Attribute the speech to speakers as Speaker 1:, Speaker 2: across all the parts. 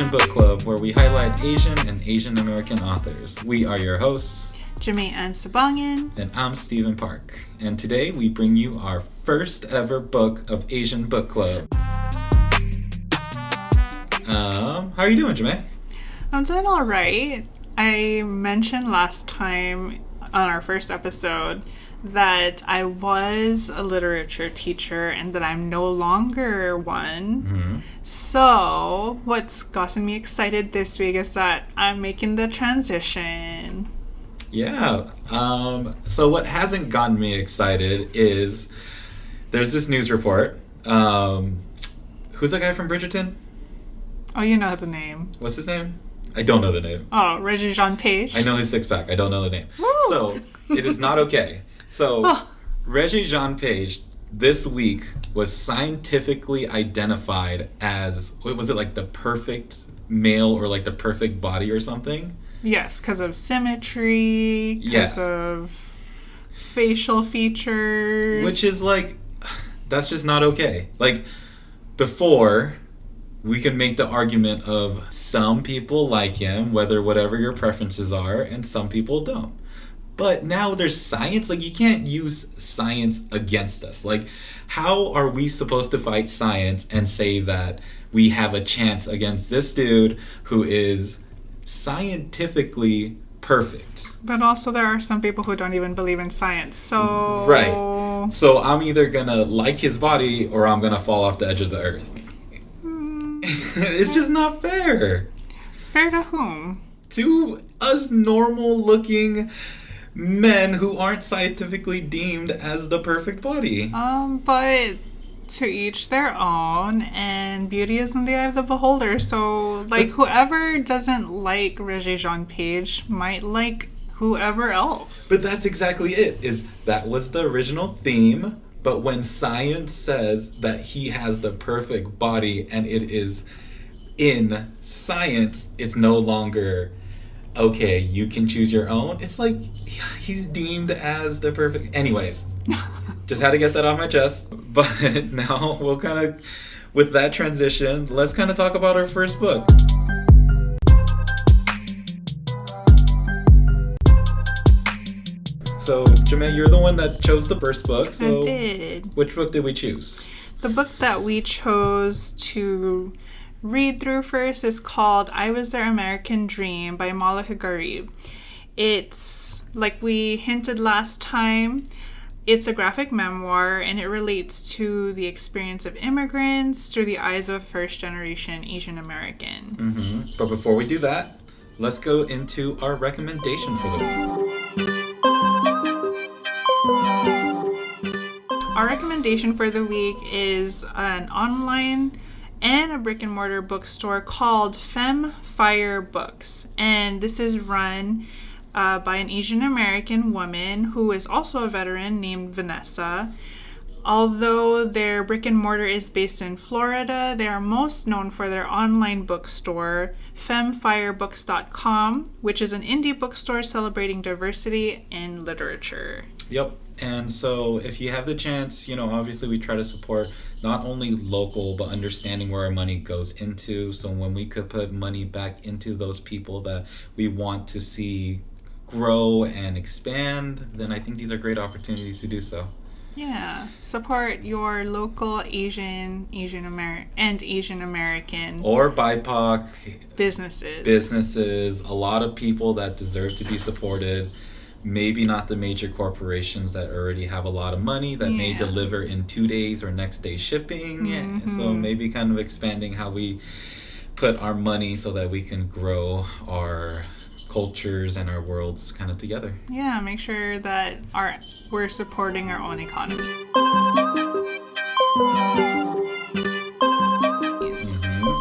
Speaker 1: Asian Book Club, where we highlight Asian and Asian American authors. We are your hosts,
Speaker 2: Jamae and Sabangan.
Speaker 1: And I'm Stephen Park. And today we bring you our first ever book of Asian Book Club. How are you doing, Jamae?
Speaker 2: I'm doing all right. I mentioned last time on our first episode that I was a literature teacher and that I'm no longer one.
Speaker 1: Mm-hmm.
Speaker 2: So what's gotten me excited this week is that I'm making the transition.
Speaker 1: Yeah. So what hasn't gotten me excited is there's this news report. Who's that guy from Bridgerton?
Speaker 2: Oh, you know the name.
Speaker 1: What's his name? I don't know the name.
Speaker 2: Oh, Regé-Jean Page.
Speaker 1: I know his six-pack. I don't know the name.
Speaker 2: Woo!
Speaker 1: So it is not okay. So Regé-Jean Page this week was scientifically identified as, what was it, like the perfect male or like the perfect body or something?
Speaker 2: Yes, because of symmetry, because of facial features.
Speaker 1: Which is like, that's just not okay. Like, before, we can make the argument of some people like him, whatever your preferences are, and some people don't. But now there's science. Like, you can't use science against us. Like, how are we supposed to fight science and say that we have a chance against this dude who is scientifically perfect?
Speaker 2: But also there are some people who don't even believe in science. So
Speaker 1: right. So I'm either gonna like his body or I'm gonna fall off the edge of the earth. It's just not fair.
Speaker 2: Fair to whom?
Speaker 1: To us normal looking men who aren't scientifically deemed as the perfect body.
Speaker 2: But to each their own, and beauty is in the eye of the beholder. So, whoever doesn't like Regé-Jean Page might like whoever else.
Speaker 1: But that's exactly it. That was the original theme. But when science says that he has the perfect body and it is in science, it's no longer, okay, you can choose your own. It's like, he's deemed as the perfect... Anyways, just had to get that off my chest. But now we'll kind of, with that transition, let's kind of talk about our first book. So, Jamae, you're the one that chose the first book. So
Speaker 2: I did.
Speaker 1: Which book did we choose?
Speaker 2: The book that we chose to read through first is called I Was Their American Dream by Malaka Gharib. It's, like we hinted last time, it's a graphic memoir and it relates to the experience of immigrants through the eyes of a first-generation Asian American.
Speaker 1: Mm-hmm. But before we do that, let's go into our recommendation for the week.
Speaker 2: Our recommendation for the week is an online and a brick and mortar bookstore called Femme Fire Books. And this is run by an Asian American woman who is also a veteran named Vanessa. Although their brick and mortar is based in Florida, they are most known for their online bookstore, femmefirебooks.com, which is an indie bookstore celebrating diversity in literature.
Speaker 1: Yep. And so if you have the chance, obviously we try to support not only local, but understanding where our money goes into. So when we could put money back into those people that we want to see grow and expand, then I think these are great opportunities to do so.
Speaker 2: Yeah, support your local Asian American
Speaker 1: or BIPOC
Speaker 2: businesses.
Speaker 1: A lot of people that deserve to be supported. Maybe not the major corporations that already have a lot of money that may deliver in 2 days or next day shipping.
Speaker 2: Mm-hmm.
Speaker 1: So maybe kind of expanding how we put our money so that we can grow our cultures and our worlds kind of together.
Speaker 2: Yeah, make sure that we're supporting our own economy.
Speaker 1: Mm-hmm.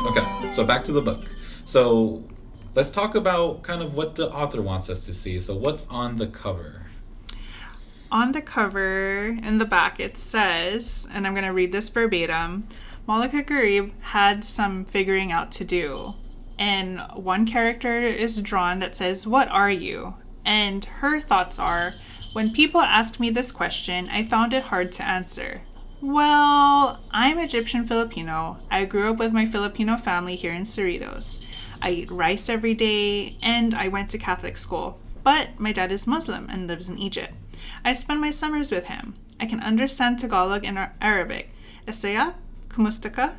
Speaker 1: Okay, so back to the book. So let's talk about kind of what the author wants us to see. So what's on the cover?
Speaker 2: On the cover, in the back, it says, and I'm going to read this verbatim, Malaka Gharib had some figuring out to do. And one character is drawn that says, "What are you?" And her thoughts are, "When people asked me this question, I found it hard to answer. Well, I'm Egyptian Filipino. I grew up with my Filipino family here in Cerritos. I eat rice every day, and I went to Catholic school. But my dad is Muslim and lives in Egypt. I spend my summers with him. I can understand Tagalog and Arabic. Esaya, kumusta ka?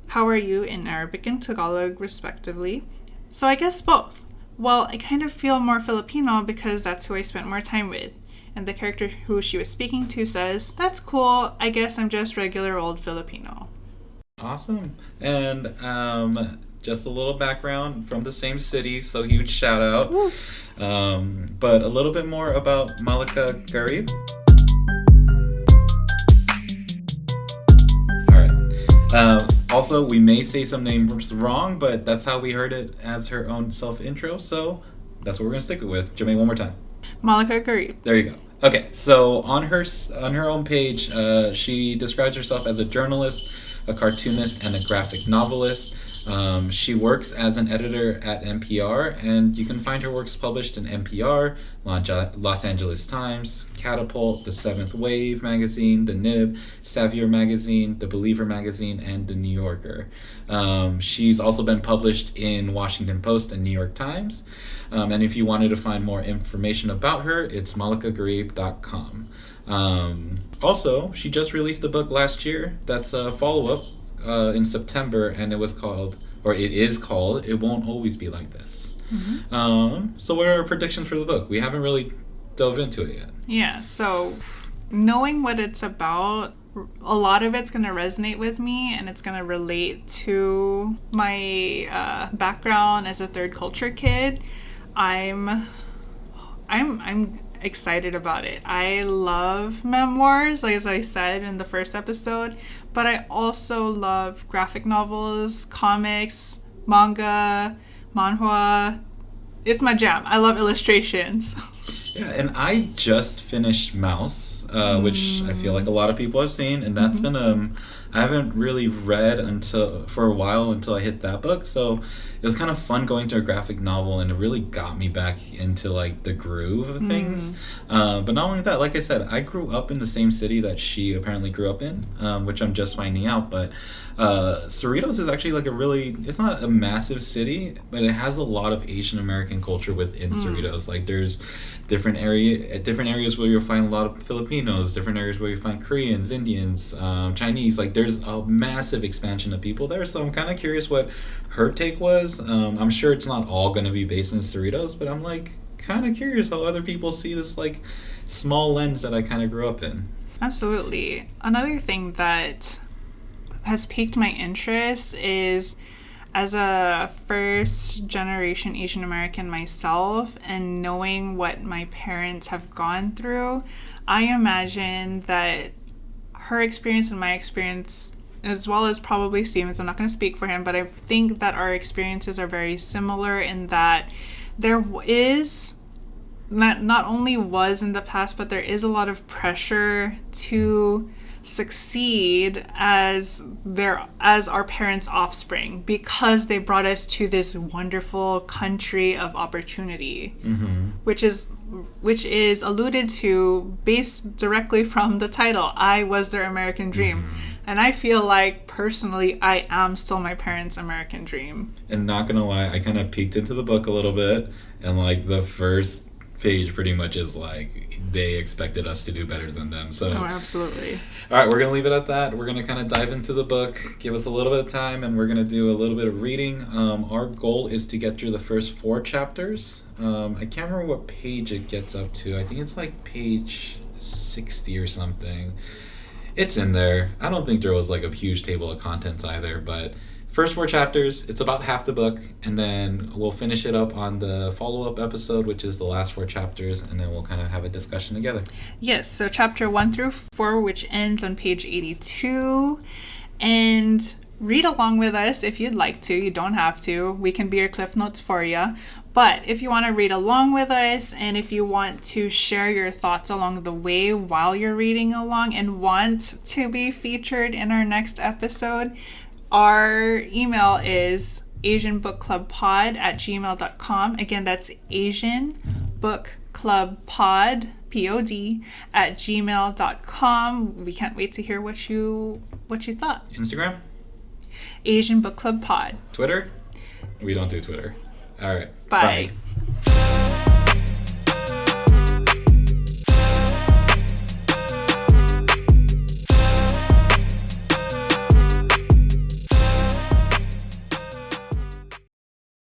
Speaker 2: How are you in Arabic and Tagalog, respectively? So I guess both. Well, I kind of feel more Filipino because that's who I spent more time with. And the character who she was speaking to says, "That's cool. I guess I'm just regular old Filipino."
Speaker 1: Awesome. And just a little background from the same city, so huge shout out. But a little bit more about Malaka Gharib. Also, we may say some names wrong, but that's how we heard it as her own self-intro, so that's what we're going to stick it with. Jamae, one more time.
Speaker 2: Malaka Gharib.
Speaker 1: There you go. Okay, so on her own page, she describes herself as a journalist, a cartoonist, and a graphic novelist. She works as an editor at NPR, and you can find her works published in NPR, Los Angeles Times, Catapult, The Seventh Wave magazine, The Nib, Savior magazine, The Believer magazine, and The New Yorker. She's also been published in Washington Post and New York Times. And if you wanted to find more information about her, it's malakagharib.com. Also, she just released a book last year that's a follow-up in September, and it is called It Won't Always Be Like This. So what are our predictions for the book? We haven't really dove into it yet.
Speaker 2: Yeah, so knowing what it's about, a lot of it's going to resonate with me, and it's going to relate to my background as a third culture kid. I'm excited about it. I love memoirs, like as I said in the first episode, but I also love graphic novels, comics, manga, manhwa. It's my jam. I love illustrations.
Speaker 1: Yeah, and I just finished Mouse, which I feel like a lot of people have seen, and that's been I haven't really read for a while until I hit that book, so it was kind of fun going to a graphic novel, and it really got me back into like the groove of things. But not only that, like I said, I grew up in the same city that she apparently grew up in, which I'm just finding out, but Cerritos is actually like it's not a massive city, but it has a lot of Asian American culture within Cerritos. Like there's different areas where you'll find a lot of Filipinos, different areas where you find Koreans, Indians, Chinese. Like there's a massive expansion of people there, so I'm kind of curious what her take was. I'm sure it's not all going to be based in Cerritos, but I'm like kind of curious how other people see this like small lens that I kind of grew up in.
Speaker 2: Absolutely. Another thing that has piqued my interest is, as a first generation Asian American myself, and knowing what my parents have gone through, I imagine that her experience and my experience, as well as probably Steven's, I'm not going to speak for him, but I think that our experiences are very similar in that there is, not only was in the past, but there is a lot of pressure to succeed as our parents' offspring, because they brought us to this wonderful country of opportunity, which is alluded to based directly from the title, I Was Their American Dream. And I feel like personally I am still my parents' American dream.
Speaker 1: And not gonna lie, I kind of peeked into the book a little bit, and like the first page pretty much is like they expected us to do better than them. So
Speaker 2: absolutely.
Speaker 1: All right, we're gonna leave it at that. We're gonna kind of dive into the book, give us a little bit of time, and we're gonna do a little bit of reading. Our goal is to get through the first 4 chapters. I can't remember what page it gets up to. I think it's like page 60 or something. It's in there. I don't think there was like a huge table of contents either, but first 4 chapters, it's about half the book, and then we'll finish it up on the follow-up episode, which is the last 4 chapters, and then we'll kind of have a discussion together.
Speaker 2: Yes, so chapter 1 through 4, which ends on page 82, and read along with us if you'd like to. You don't have to. We can be your cliff notes for you. But if you want to read along with us, and if you want to share your thoughts along the way while you're reading along and want to be featured in our next episode, our email is asianbookclubpod@gmail.com. Again, that's asianbookclubpod AsianBookClubPod, Pod, at gmail.com. We can't wait to hear what you thought.
Speaker 1: Instagram?
Speaker 2: Asian Book Club Pod.
Speaker 1: Twitter? We don't do Twitter. All right.
Speaker 2: Bye.
Speaker 1: Bye.